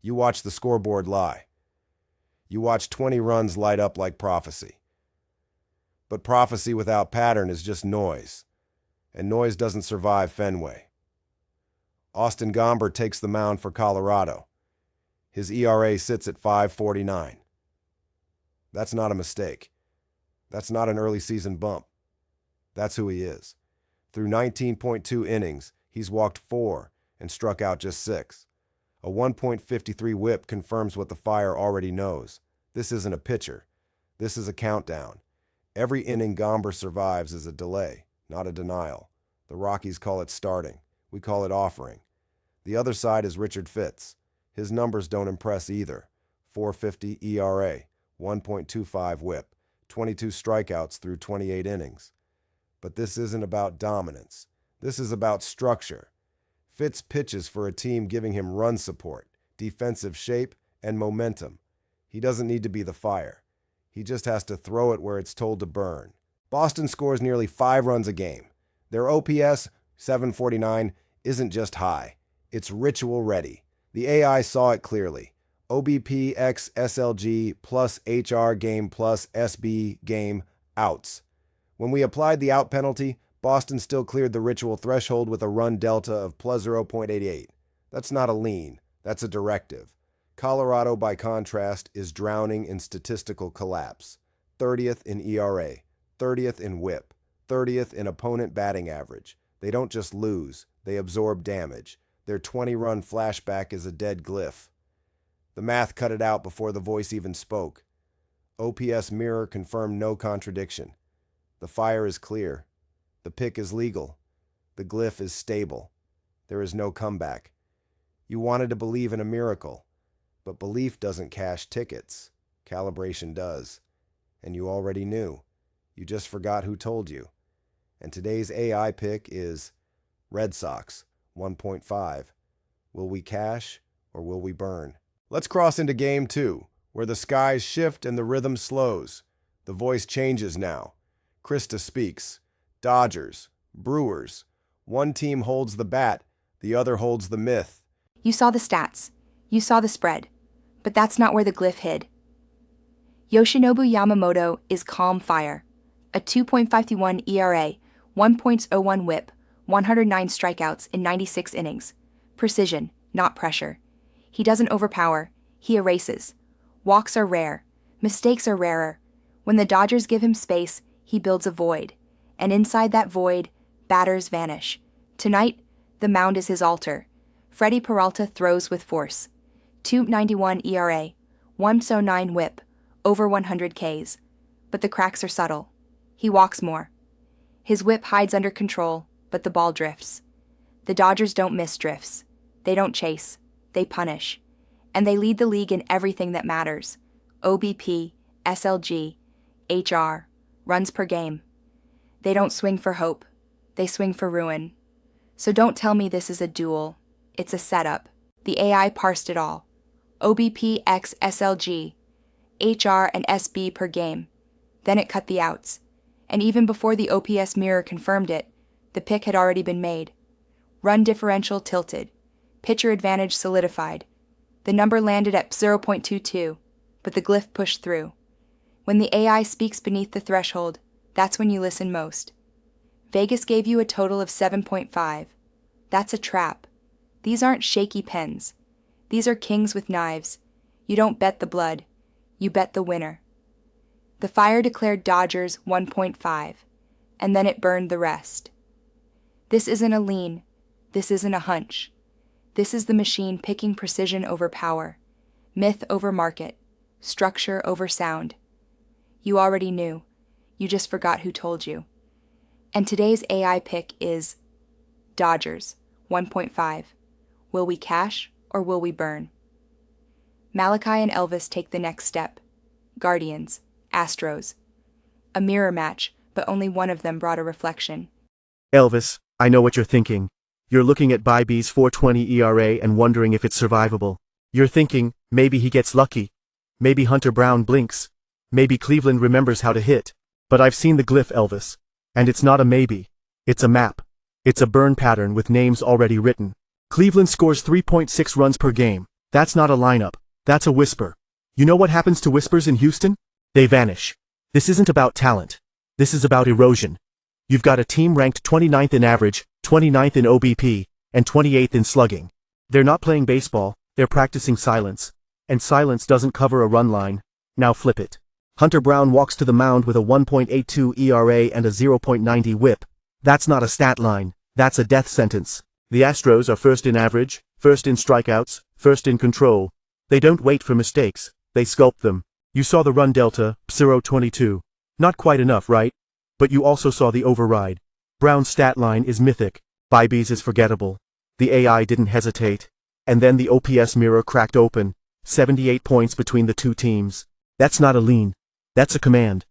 You watch the scoreboard lie. You watch 20 runs light up like prophecy. But prophecy without pattern is just noise, and noise doesn't survive Fenway. Austin Gomber takes the mound for Colorado. His ERA sits at 5.49. That's not a mistake. That's not an early season bump. That's who he is. Through 19.2 innings, he's walked 4 and struck out just 6. A 1.53 whip confirms what the Fire already knows. This isn't a pitcher. This is a countdown. Every inning Gomber survives is a delay, not a denial. The Rockies call it starting. We call it offering. The other side is Richard Fitz. His numbers don't impress either. 4.50 ERA, 1.25 whip, 22 strikeouts through 28 innings. But this isn't about dominance. This is about structure. Fitz pitches for a team giving him run support, defensive shape, and momentum. He doesn't need to be the Fire. He just has to throw it where it's told to burn. Boston scores nearly 5 runs a game. Their OPS, 749, isn't just high. It's ritual ready. The AI saw it clearly. OBP x SLG plus HR game plus SB game outs. When we applied the out penalty, Boston still cleared the ritual threshold with a run delta of plus 0.88. That's not a lean. That's a directive. Colorado, by contrast, is drowning in statistical collapse. 30th in ERA, 30th in whip, 30th in opponent batting average. They don't just lose, they absorb damage. Their 20-run flashback is a dead glyph. The math cut it out before the voice even spoke. OPS mirror confirmed no contradiction. The Fire is clear. The pick is legal. The glyph is stable. There is no comeback. You wanted to believe in a miracle, but belief doesn't cash tickets. Calibration does. And you already knew. You just forgot who told you. And today's AI pick is Red Sox, 1.5. Will we cash or will we burn? Let's cross into Game 2, where the skies shift and the rhythm slows. The voice changes now. Krista speaks. Dodgers, Brewers. One team holds the bat, the other holds the myth. You saw the stats. You saw the spread. But that's not where the glyph hid. Yoshinobu Yamamoto is calm fire. A 2.51 ERA, 1.01 whip, 109 strikeouts in 96 innings. Precision, not pressure. He doesn't overpower, he erases. Walks are rare, mistakes are rarer. When the Dodgers give him space, he builds a void. And inside that void, batters vanish. Tonight, the mound is his altar. Freddie Peralta throws with force. 2.91 ERA, 1.09 whip, over 100 Ks. But the cracks are subtle. He walks more. His whip hides under control, but the ball drifts. The Dodgers don't miss drifts. They don't chase. They punish. And they lead the league in everything that matters. OBP, SLG, HR, runs per game. They don't swing for hope. They swing for ruin. So don't tell me this is a duel. It's a setup. The AI parsed it all. OBP x SLG, HR and SB per game. Then it cut the outs. And even before the OPS mirror confirmed it, the pick had already been made. Run differential tilted. Pitcher advantage solidified. The number landed at 0.22, but the glyph pushed through. When the AI speaks beneath the threshold, that's when you listen most. Vegas gave you a total of 7.5. That's a trap. These aren't shaky pens. These are kings with knives. You don't bet the blood. You bet the winner. The Fire declared Dodgers 1.5, and then it burned the rest. This isn't a lean. This isn't a hunch. This is the machine picking precision over power, myth over market, structure over sound. You already knew. You just forgot who told you. And today's AI pick is Dodgers, 1.5. Will we cash or will we burn? Malachi and Elvis take the next step. Guardians, Astros. A mirror match, but only one of them brought a reflection. Elvis, I know what you're thinking. You're looking at Bybee's 4.20 ERA and wondering if it's survivable. You're thinking, maybe he gets lucky. Maybe Hunter Brown blinks. Maybe Cleveland remembers how to hit. But I've seen the glyph, Elvis. And it's not a maybe. It's a map. It's a burn pattern with names already written. Cleveland scores 3.6 runs per game. That's not a lineup. That's a whisper. You know what happens to whispers in Houston? They vanish. This isn't about talent. This is about erosion. You've got a team ranked 29th in average, 29th in OBP, and 28th in slugging. They're not playing baseball, they're practicing silence. And silence doesn't cover a run line. Now flip it. Hunter Brown walks to the mound with a 1.82 ERA and a 0.90 whip. That's not a stat line, that's a death sentence. The Astros are first in average, first in strikeouts, first in control. They don't wait for mistakes, they sculpt them. You saw the run delta, 0.22. Not quite enough, right? But you also saw the override. Brown's stat line is mythic. Bybee's is forgettable. The AI didn't hesitate. And then the OPS mirror cracked open. 78 points between the two teams. That's not a lean. That's a command.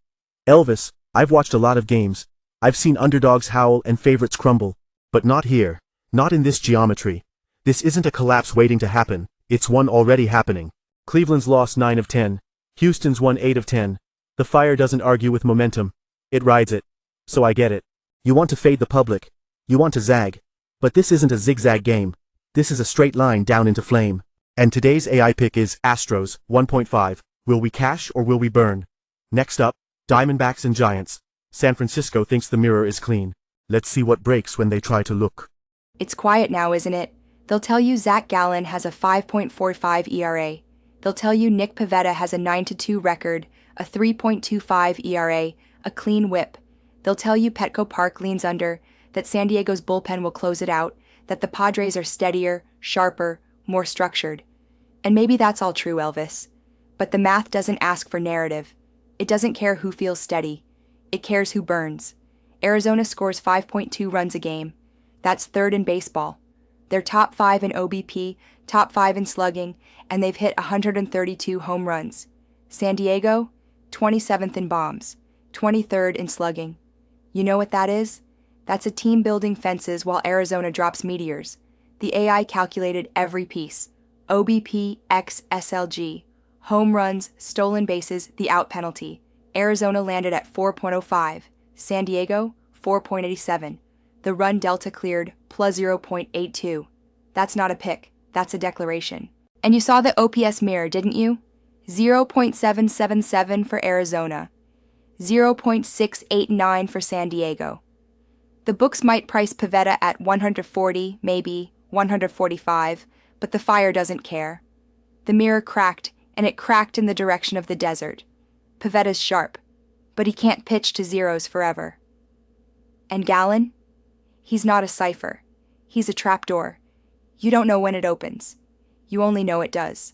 Elvis, I've watched a lot of games. I've seen underdogs howl and favorites crumble. But not here. Not in this geometry. This isn't a collapse waiting to happen. It's one already happening. Cleveland's lost 9 of 10. Houston's won 8 of 10. The Fire doesn't argue with momentum. It rides it. So I get it. You want to fade the public. You want to zag. But this isn't a zigzag game. This is a straight line down into flame. And today's AI pick is Astros, 1.5. Will we cash or will we burn? Next up, Diamondbacks and Giants. San Francisco thinks the mirror is clean. Let's see what breaks when they try to look. It's quiet now, isn't it? They'll tell you Zach Gallen has a 5.45 ERA. They'll tell you Nick Pivetta has a 9-2 record, a 3.25 ERA, a clean whip. They'll tell you Petco Park leans under, that San Diego's bullpen will close it out, that the Padres are steadier, sharper, more structured. And maybe that's all true, Elvis. But the math doesn't ask for narrative. It doesn't care who feels steady. It cares who burns. Arizona scores 5.2 runs a game. That's third in baseball. They're top 5 in OBP, top 5 in slugging, and they've hit 132 home runs. San Diego, 27th in bombs, 23rd in slugging. You know what that is? That's a team building fences while Arizona drops meteors. The AI calculated every piece. OBP x SLG. Home runs, stolen bases, the out penalty. Arizona landed at 4.05. San Diego, 4.87. The run delta cleared, plus 0.82. That's not a pick, that's a declaration. And you saw the OPS mirror, didn't you? 0.777 for Arizona. 0.689 for San Diego. The books might price Pivetta at 140, maybe 145, but the Fire doesn't care. The mirror cracked, and it cracked in the direction of the desert. Pivetta's sharp, but he can't pitch to zeros forever. And Gallen? He's not a cipher. He's a trapdoor. You don't know when it opens. You only know it does.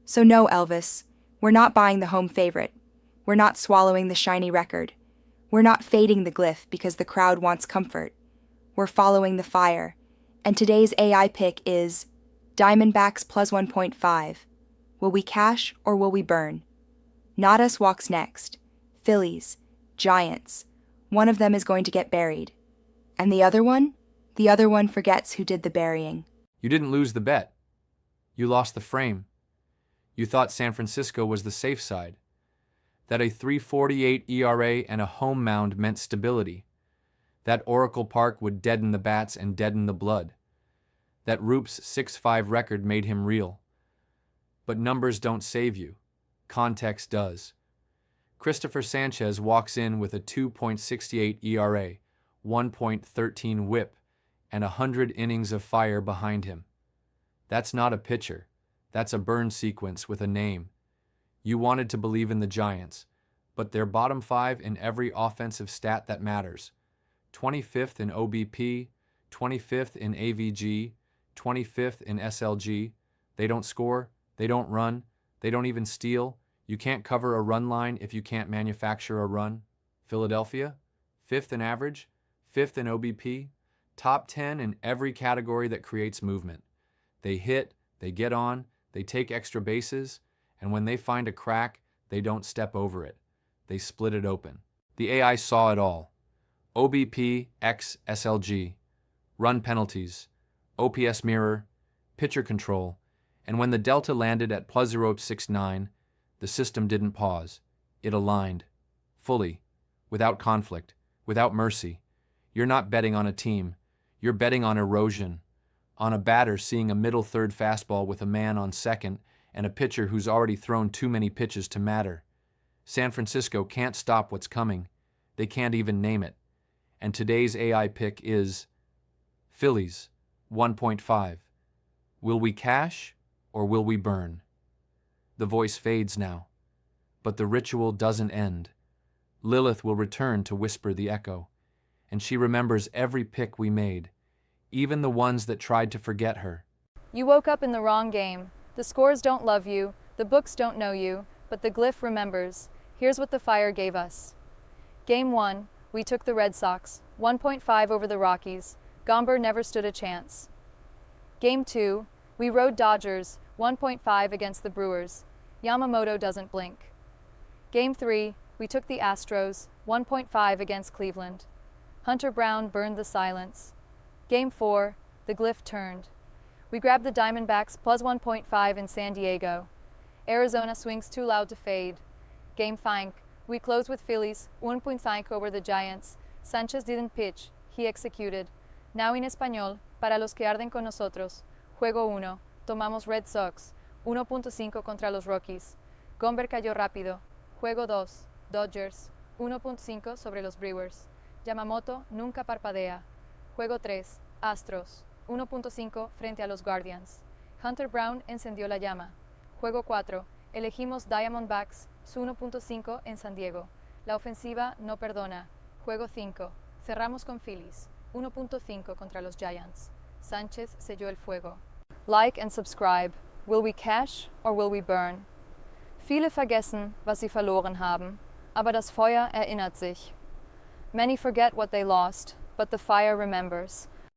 So no, Elvis, we're not buying the home favorite. We're not swallowing the shiny record. We're not fading the glyph because the crowd wants comfort. We're following the Fire. And today's AI pick is Diamondbacks plus 1.5. Will we cash or will we burn? Not Us walks next. Phillies. Giants. One of them is going to get buried. And the other one? The other one forgets who did the burying. You didn't lose the bet. You lost the frame. You thought San Francisco was the safe side. That a 3.48 ERA and a home mound meant stability. That Oracle Park would deaden the bats and deaden the blood. That Roop's 6.5 record made him real. But numbers don't save you. Context does. Christopher Sanchez walks in with a 2.68 ERA, 1.13 whip, and 100 innings of fire behind him. That's not a pitcher. That's a burn sequence with a name. You wanted to believe in the Giants, but they're bottom 5 in every offensive stat that matters. 25th in OBP, 25th in AVG, 25th in SLG. They don't score, they don't run, they don't even steal. You can't cover a run line if you can't manufacture a run. Philadelphia, 5th in average, 5th in OBP, top 10 in every category that creates movement. They hit, they get on, they take extra bases, and when they find a crack, they don't step over it. They split it open. The AI saw it all. OBP x SLG, run penalties, OPS mirror, pitcher control, and when the delta landed at plus 0.69, the system didn't pause. It aligned. Fully. Without conflict. Without mercy. You're not betting on a team. You're betting on erosion. on a batter seeing a middle third fastball with a man on second and a pitcher who's already thrown too many pitches to matter. San Francisco can't stop what's coming. They can't even name it. And today's AI pick is Phillies, 1.5. Will we cash or will we burn? The voice fades now, but the ritual doesn't end. Lilith will return to whisper the echo, and she remembers every pick we made, even the ones that tried to forget her. You woke up in the wrong game. The scores don't love you, the books don't know you, but the glyph remembers. Here's what the fire gave us. Game 1, we took the Red Sox, 1.5 over the Rockies. Gomber never stood a chance. Game 2, we rode Dodgers, 1.5 against the Brewers. Yamamoto doesn't blink. Game 3, we took the Astros, 1.5 against Cleveland. Hunter Brown burned the silence. Game 4, the glyph turned. We grabbed the Diamondbacks plus 1.5 in San Diego. Arizona swings too loud to fade. Game 5, we closed with Phillies, 1.5 over the Giants. Sanchez didn't pitch, he executed. Now in español, para los que arden con nosotros. Juego 1, tomamos Red Sox, 1.5 contra los Rockies. Gomber cayó rápido. Juego 2, Dodgers, 1.5 sobre los Brewers. Yamamoto nunca parpadea. Juego 3, Astros, 1.5 frente a los Guardians. Hunter Brown encendió la llama. Juego 4, elegimos Diamondbacks, su 1.5 en San Diego. La ofensiva no perdona. Juego 5, cerramos con Phillies, 1.5 contra los Giants. Sánchez selló el fuego. Like and subscribe. Will we cash or will we burn? Viele vergessen, was sie verloren haben, aber das Feuer erinnert sich. Many forget what they lost, but the fire remembers.